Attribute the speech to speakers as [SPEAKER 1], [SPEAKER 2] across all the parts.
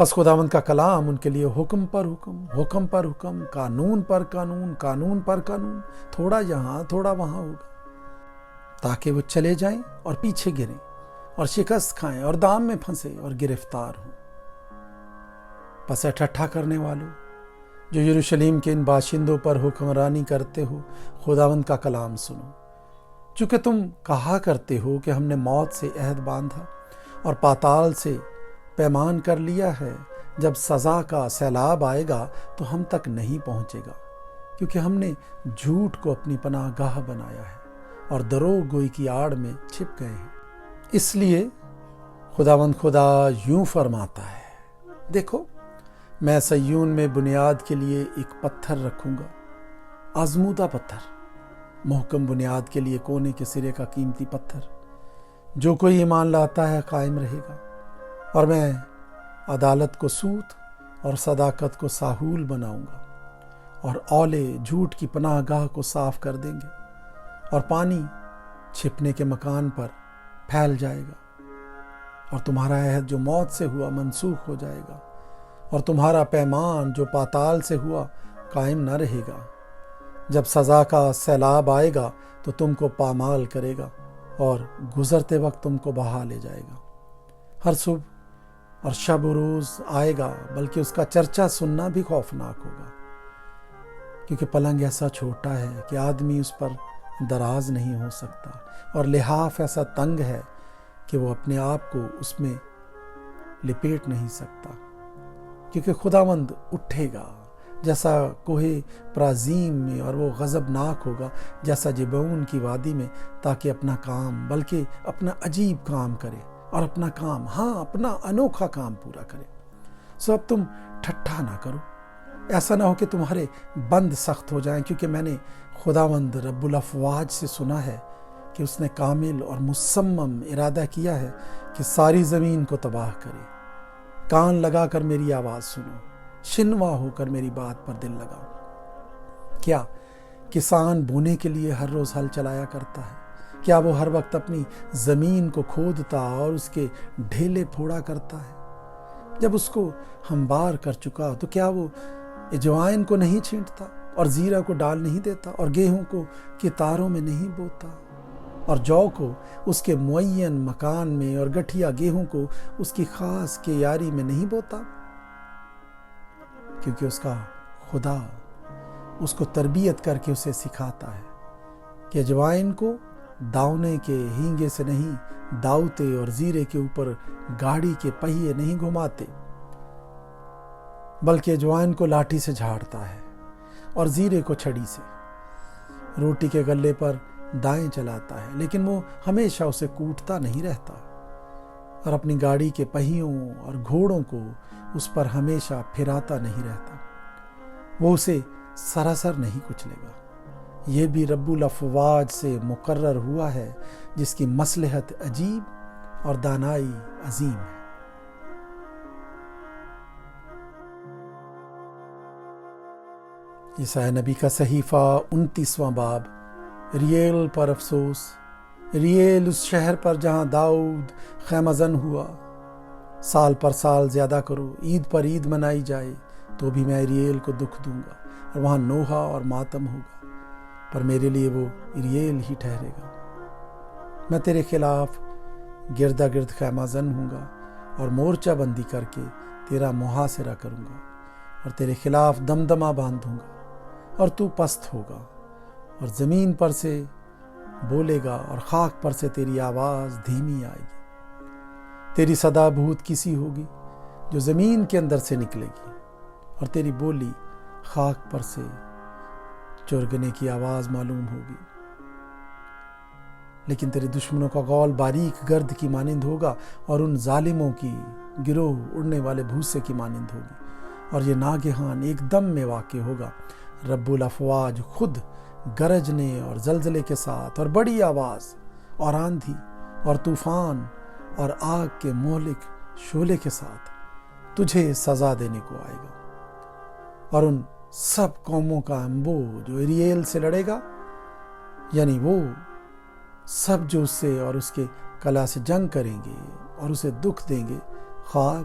[SPEAKER 1] پس خداوند کا کلام ان کے لیے حکم پر حکم، حکم پر حکم، قانون پر قانون، قانون پر قانون، تھوڑا یہاں تھوڑا وہاں ہوگا، تاکہ وہ چلے جائیں اور پیچھے گریں اور شکست کھائیں اور دام میں پھنسے اور گرفتار ہوں۔ پس اے ٹھٹھا کرنے والوں جو یروشلم کے ان باشندوں پر حکمرانی کرتے ہو، خداوند کا کلام سنو۔ چونکہ تم کہا کرتے ہو کہ ہم نے موت سے عہد باندھا اور پاتال سے پیمان کر لیا ہے، جب سزا کا سیلاب آئے گا تو ہم تک نہیں پہنچے گا، کیونکہ ہم نے جھوٹ کو اپنی پناہ گاہ بنایا ہے اور دروغ گوئی کی آڑ میں چھپ گئے ہیں۔ اس لیے خداوند خدا یوں فرماتا ہے، دیکھو میں صیون میں بنیاد کے لیے ایک پتھر رکھوں گا، آزمودہ پتھر، محکم بنیاد کے لیے کونے کے سرے کا قیمتی پتھر، جو کوئی ایمان لاتا ہے قائم رہے گا، اور میں عدالت کو سوت اور صداقت کو ساحول بناؤں گا، اور اولے جھوٹ کی پناہ گاہ کو صاف کر دیں گے، اور پانی چھپنے کے مکان پر پھیل جائے گا، اور تمہارا عہد جو موت سے ہوا منسوخ ہو جائے گا، اور تمہارا پیمان جو پاتال سے ہوا قائم نہ رہے گا۔ جب سزا کا سیلاب آئے گا تو تم کو پامال کرے گا اور گزرتے وقت تم کو بہا لے جائے گا۔ ہر صبح اور شب و روز آئے گا، بلکہ اس کا چرچا سننا بھی خوفناک ہوگا، کیونکہ پلنگ ایسا چھوٹا ہے کہ آدمی اس پر دراز نہیں ہو سکتا، اور لحاف ایسا تنگ ہے کہ وہ اپنے آپ کو اس میں لپیٹ نہیں سکتا، کیونکہ خداوند اٹھے گا جیسا کوہ پرازیم میں، اور وہ غضبناک ہوگا جیسا جبعون کی وادی میں، تاکہ اپنا کام، بلکہ اپنا عجیب کام کرے، اور اپنا کام، ہاں اپنا انوکھا کام پورا کرے۔ سو اب تم ٹھٹھا نہ کرو، ایسا نہ ہو کہ تمہارے بند سخت ہو جائیں، کیونکہ میں نے خداوند رب الافواج سے سنا ہے کہ اس نے کامل اور مصمم ارادہ کیا ہے کہ ساری زمین کو تباہ کرے۔ کان لگا کر میری آواز سنو، شنوا ہو کر میری بات پر دل لگاؤ۔ کیا کسان بونے کے لیے ہر روز ہل چلایا کرتا ہے؟ کیا وہ ہر وقت اپنی زمین کو کھودتا اور اس کے ڈھیلے پھوڑا کرتا ہے؟ جب اس کو ہموار کر چکا تو کیا وہ اجوائن کو نہیں چھینٹتا اور زیرہ کو ڈال نہیں دیتا اور گیہوں کو کتاروں میں نہیں بوتا اور جو کو اس کے معین مکان میں اور گٹھیا گیہوں کو اس کی خاص کیاری میں نہیں بوتا؟ کیونکہ اس کا خدا اس کو تربیت کر کے اسے سکھاتا ہے کہ اجوائن کو داونے کے ہینگے سے نہیں داوتے اور زیرے کے اوپر گاڑی کے پہیے نہیں گھماتے، بلکہ اجوائن کو لاٹھی سے جھاڑتا ہے اور زیرے کو چھڑی سے۔ روٹی کے گلے پر دائیں چلاتا ہے، لیکن وہ ہمیشہ اسے کوٹتا نہیں رہتا، اور اپنی گاڑی کے پہیوں اور گھوڑوں کو اس پر ہمیشہ پھراتا نہیں رہتا، وہ اسے سراسر نہیں کچلے گا۔ یہ بھی رب الافواج سے مقرر ہوا ہے، جس کی مصلحت عجیب اور دانائی عظیم ہے۔ یسایا نبی کا صحیفہ 29واں باب۔ ریل پر افسوس، ریل اس شہر پر جہاں داؤد خیمہ زن ہوا۔ سال پر سال زیادہ کرو، عید پر عید منائی جائے، تو بھی میں ریل کو دکھ دوں گا، اور وہاں نوحہ اور ماتم ہوگا، پر میرے لیے وہ ریل ہی ٹھہرے گا۔ میں تیرے خلاف گردا گرد خیمہ زن ہوں گا، اور مورچہ بندی کر کے تیرا محاصرہ کروں گا، اور تیرے خلاف دمدمہ باندھوں گا، اور تو پست ہوگا، اور زمین پر سے بولے گا، اور خاک پر سے تیری آواز دھیمی آئے گی۔ تیری صدا بہت کسی ہوگی جو زمین کے اندر سے نکلے گی، اور تیری بولی خاک پر سے چرگنے کی آواز معلوم ہوگی۔ لیکن تیرے دشمنوں کا غول باریک گرد کی مانند ہوگا، اور ان ظالموں کی گروہ اڑنے والے بھوسے کی مانند ہوگی، اور یہ ناگہان ایک دم میں واقع ہوگا۔ رب الافواج خود گرجنے اور زلزلے کے ساتھ اور بڑی آواز اور آندھی اور طوفان اور آگ کے مہلک شعلے کے ساتھ تجھے سزا دینے کو آئے گا، اور ان سب قوموں کا انبو جو اریل سے لڑے گا، یعنی وہ سب جو اس سے اور اس کے کلا سے جنگ کریں گے اور اسے دکھ دیں گے، خواب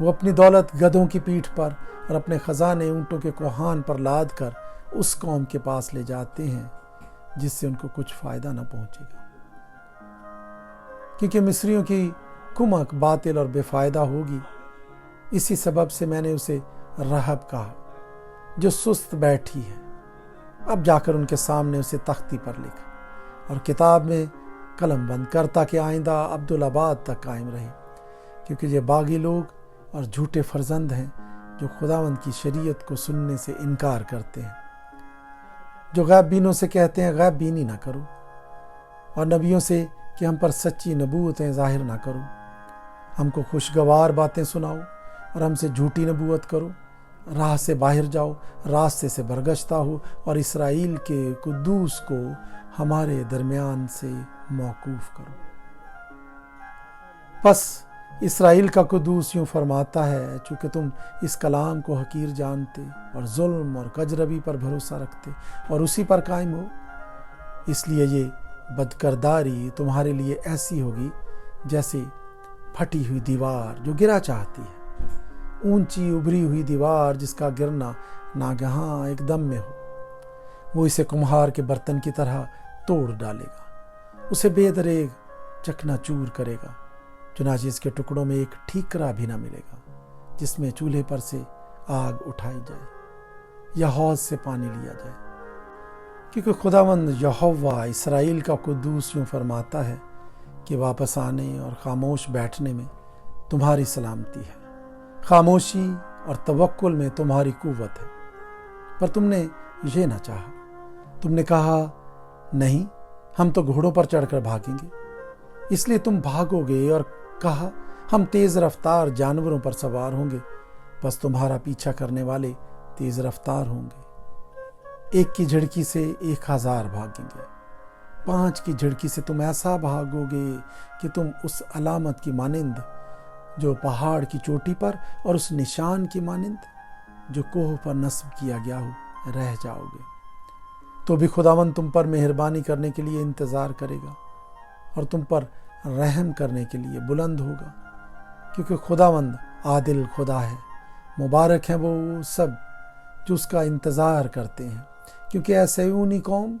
[SPEAKER 1] وہ اپنی دولت گدھوں کی پیٹھ پر اور اپنے خزانے اونٹوں کے کوہان پر لاد کر اس قوم کے پاس لے جاتے ہیں جس سے ان کو کچھ فائدہ نہ پہنچے گا، کیونکہ مصریوں کی کمک باطل اور بے فائدہ ہوگی۔ اسی سبب سے میں نے اسے رہب کہا جو سست بیٹھی ہے۔ اب جا کر ان کے سامنے اسے تختی پر لکھ اور کتاب میں قلم بند کر تاکہ آئندہ عبدالآباد تک قائم رہے، کیونکہ یہ باغی لوگ اور جھوٹے فرزند ہیں جو خداوند کی شریعت کو سننے سے انکار کرتے ہیں، جو غیب بینوں سے کہتے ہیں غیب بینی نہ کرو، اور نبیوں سے کہ ہم پر سچی نبوتیں ظاہر نہ کرو، ہم کو خوشگوار باتیں سناؤ اور ہم سے جھوٹی نبوت کرو، راہ سے باہر جاؤ، راستے سے برگشتہ ہو اور اسرائیل کے قدوس کو ہمارے درمیان سے موقوف کرو۔ پس اسرائیل کا قدوس یوں فرماتا ہے، چونکہ تم اس کلام کو حقیر جانتے اور ظلم اور کجربی پر بھروسہ رکھتے اور اسی پر قائم ہو، اس لیے یہ بدکرداری تمہارے لیے ایسی ہوگی جیسے پھٹی ہوئی دیوار جو گرا چاہتی ہے، اونچی ابھری ہوئی دیوار جس کا گرنا ناگہاں ایک دم میں ہو۔ وہ اسے کمہار کے برتن کی طرح توڑ ڈالے گا، اسے بے دریغ چکنا چور کرے گا، چنانچہ اس کے ٹکڑوں میں ایک ٹھیکرا بھی نہ ملے گا جس میں چولہے پر سے آگ اٹھائی جائے یا حوض سے پانی لیا جائے، کیونکہ خداوند یہوہ اسرائیل کا قدوس یوں فرماتا ہے کہ واپس آنے اور خاموش بیٹھنے میں تمہاری سلامتی ہے، خاموشی اور توکل میں تمہاری قوت ہے، پر تم نے یہ نہ چاہا۔ تم نے کہا نہیں، ہم تو گھوڑوں پر چڑھ کر بھاگیں گے، اس لیے تم بھاگو گے، اور کہا ہم تیز رفتار جانوروں پر سوار ہوں گے، بس تمہارا پیچھا کرنے والے تیز رفتار ہوں گے۔ ایک کی جھڑکی سے 1000 بھاگیں گے، 5 کی جھڑکی سے تم ایسا بھاگو گے کہ تم اس علامت کی مانند جو پہاڑ کی چوٹی پر اور اس نشان کی مانند جو کوہ پر نصب کیا گیا ہو رہ جاؤ گے۔ تو بھی خداوند تم پر مہربانی کرنے کے لیے انتظار کرے گا اور تم پر رحم کرنے کے لیے بلند ہوگا، کیونکہ خداوند عادل خدا ہے۔ مبارک ہیں وہ سب جو اس کا انتظار کرتے ہیں، کیونکہ اے صہیونی قوم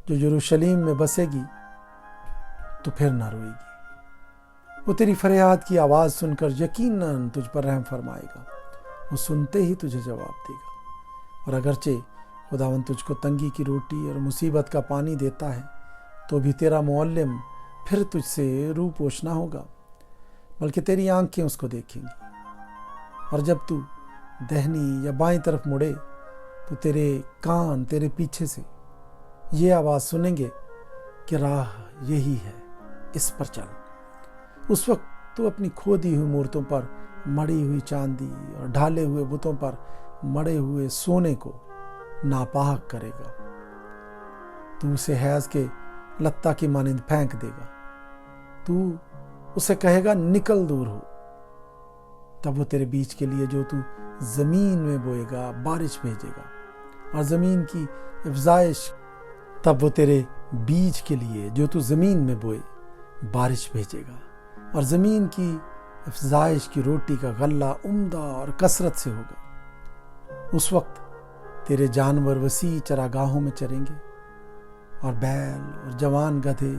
[SPEAKER 1] جو یروشلیم میں بسے گی تو پھر نہ روئے گی۔ وہ تیری فریاد کی آواز سن کر یقیناً تجھ پر رحم فرمائے گا، وہ سنتے ہی تجھے جواب دے گا۔ اور اگرچہ خداوند تجھ کو تنگی کی روٹی اور مصیبت کا پانی دیتا ہے، تو بھی تیرا معلم پھر تجھ سے رو پوش نہ ہوگا، بلکہ تیری آنکھیں اس کو دیکھیں گی۔ اور جب تو دہنی یا بائیں طرف مڑے تو تیرے کان تیرے پیچھے سے یہ آواز سنیں گے کہ راہ یہی ہے، اس پر چل۔ اس وقت تو اپنی کھودی ہوئی مورتوں پر مڑی ہوئی چاندی اور ڈھالے ہوئے بتوں پر مڑے ہوئے سونے کو ناپاک کرے گا، تو اسے حیض کے لتا کی مانند پھینک دے گا، تو اسے کہے گا نکل دور ہو۔ تب وہ تیرے بیج کے لیے جو تو زمین میں بوئے گا بارش بھیجے گا، اور زمین کی افزائش تب وہ تیرے بیج کے لیے جو تو زمین میں بوئے بارش بھیجے گا، اور زمین کی افزائش کی روٹی کا غلہ عمدہ اور کثرت سے ہوگا۔ اس وقت تیرے جانور وسیع چراگاہوں میں چریں گے، اور بیل اور جوان گدھے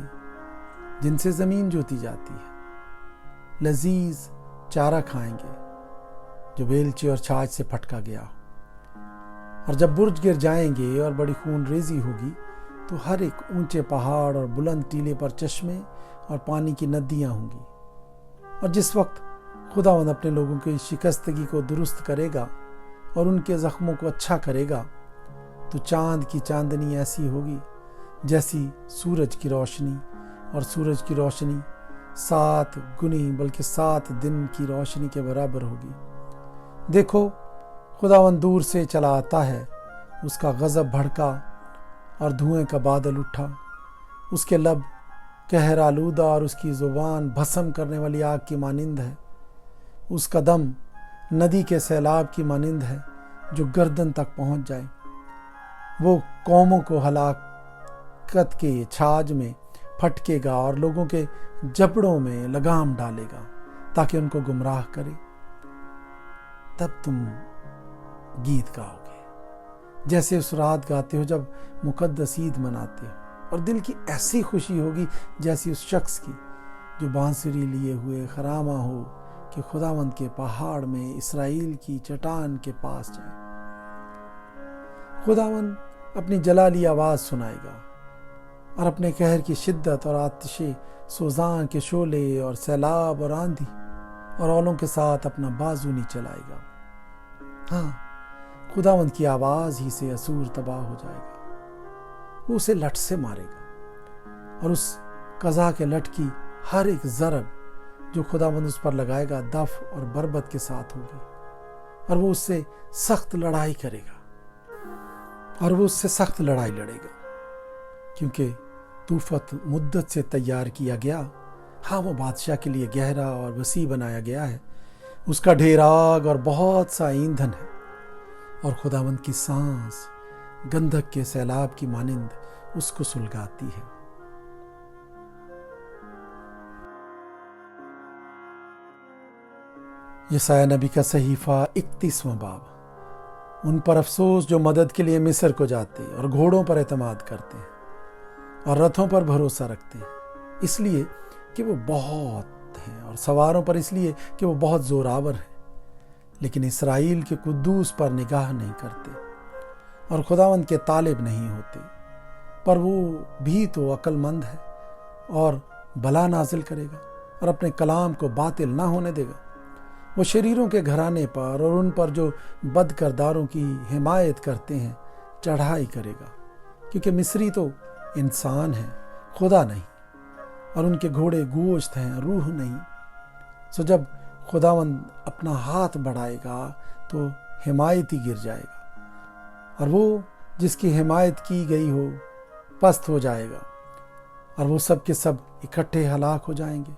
[SPEAKER 1] جن سے زمین جوتی جاتی ہے لذیذ چارہ کھائیں گے جو بیلچے اور چھاچ سے پھٹکا گیا ہو۔ اور جب برج گر جائیں گے اور بڑی خون ریزی ہوگی تو ہر ایک اونچے پہاڑ اور بلند ٹیلے پر چشمے اور پانی کی ندیاں ہوں گی۔ اور جس وقت خداوند اپنے لوگوں کی شکستگی کو درست کرے گا اور ان کے زخموں کو اچھا کرے گا، تو چاند کی چاندنی ایسی ہوگی جیسی سورج کی روشنی، اور سورج کی روشنی 7 گنی بلکہ 7 دن کی روشنی کے برابر ہوگی۔ دیکھو خداوند دور سے چلا آتا ہے، اس کا غضب بھڑکا اور دھوئیں کا بادل اٹھا، اس کے لب قہر آلودہ اور اس کی زبان بھسم کرنے والی آگ کی مانند ہے، اس کا دم ندی کے سیلاب کی مانند ہے جو گردن تک پہنچ جائے۔ وہ قوموں کو ہلاکت کے چھاج میں پھٹکے گا اور لوگوں کے جبڑوں میں لگام ڈالے گا تاکہ ان کو گمراہ کرے۔ تب تم گیت گاؤ گے، جیسے اس رات گاتے ہو جب مقدس عید مناتے ہو، اور دل کی ایسی خوشی ہوگی جیسی اس شخص کی جو بانسری لیے ہوئے خرامہ ہو کہ خداوند کے پہاڑ میں اسرائیل کی چٹان کے پاس جائے۔ خداوند اپنی جلالی آواز سنائے گا اور اپنے قہر کی شدت اور آتش سوزاں کے شعلے اور سیلاب اور آندھی اور اولوں کے ساتھ اپنا بازو نہیں چلائے گا۔ ہاں، خداوند کی آواز ہی سے اسور تباہ ہو جائے گا، وہ اسے لٹ سے مارے گا، اور اس قضا کے لٹ کی ہر ایک ضرب جو خداوند اس پر لگائے گا دف اور بربت کے ساتھ ہوگی، اور وہ اس سے سخت لڑائی کرے گا، اور وہ اس سے سخت لڑائی لڑے گا، کیونکہ طوفت مدت سے تیار کیا گیا۔ ہاں، وہ بادشاہ کے لیے گہرا اور وسیع بنایا گیا ہے، اس کا ڈھیر آگ اور بہت سا ایندھن ہے، اور خداوند کی سانس گندھک کے سیلاب کی مانند اس کو سلگاتی ہے۔ یسایہ نبی کا صحیفہ 31واں باب۔ ان پر افسوس جو مدد کے لیے مصر کو جاتے اور گھوڑوں پر اعتماد کرتے ہیں اور رتھوں پر بھروسہ رکھتے ہیں، اس لیے کہ وہ بہت ہیں، اور سواروں پر اس لیے کہ وہ بہت زوراور ہیں، لیکن اسرائیل کے قدوس پر نگاہ نہیں کرتے اور خداوند کے طالب نہیں ہوتے۔ پر وہ بھی تو عقل مند ہے اور بلا نازل کرے گا اور اپنے کلام کو باطل نہ ہونے دے گا۔ وہ شریروں کے گھرانے پر اور ان پر جو بد کرداروں کی حمایت کرتے ہیں چڑھائی کرے گا، کیونکہ مصری تو انسان ہیں، خدا نہیں، اور ان کے گھوڑے گوشت ہیں، روح نہیں۔ سو جب خداوند اپنا ہاتھ بڑھائے گا تو حمایت ہی گر جائے گا، اور وہ جس کی حمایت کی گئی ہو پست ہو جائے گا، اور وہ سب کے سب اکٹھے ہلاک ہو جائیں گے۔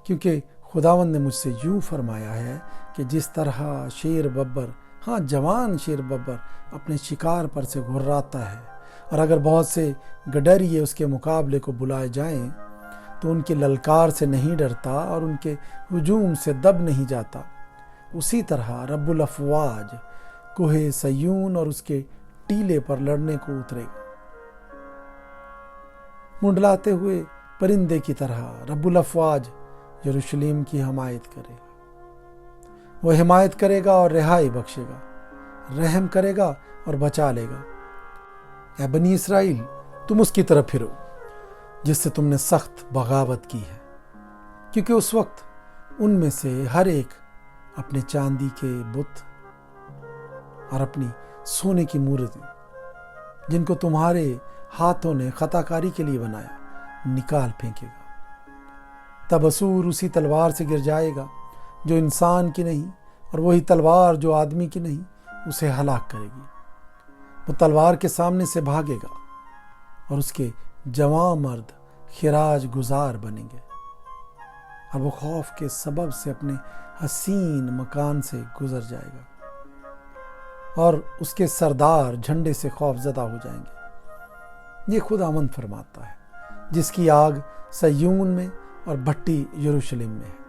[SPEAKER 1] کیونکہ خداوند نے مجھ سے یوں فرمایا ہے کہ جس طرح شیر ببر، ہاں جوان شیر ببر، اپنے شکار پر سے گھراتا ہے، اور اگر بہت سے گڈریے اس کے مقابلے کو بلائے جائیں تو ان کی للکار سے نہیں ڈرتا اور ان کے ہجوم سے دب نہیں جاتا، اسی طرح رب الافواج کوہ سیون اور اس کے ٹیلے پر لڑنے کو اترے گا۔ منڈلاتے ہوئے پرندے کی طرح رب الافواج یروشلم کی حمایت کرے گا۔ وہ حمایت کرے گا اور رہائی بخشے گا، رحم کرے گا اور بچا لے گا۔ اے بنی اسرائیل، تم اس کی طرف پھرو جس سے تم نے سخت بغاوت کی ہے، کیونکہ اس وقت ان میں سے ہر ایک اپنے چاندی کے بت اور اپنی سونے کی مورتیں جن کو تمہارے ہاتھوں نے خطا کاری کے لیے بنایا نکال پھینکے گا۔ تب اسور اسی تلوار سے گر جائے گا جو انسان کی نہیں، اور وہی تلوار جو آدمی کی نہیں اسے ہلاک کرے گی۔ وہ تلوار کے سامنے سے بھاگے گا اور اس کے جوان مرد خراج گزار بنیں گے، اور وہ خوف کے سبب سے اپنے حسین مکان سے گزر جائے گا، اور اس کے سردار جھنڈے سے خوف زدہ ہو جائیں گے۔ یہ خداوند فرماتا ہے، جس کی آگ سیون میں اور بھٹی یروشلم میں ہے۔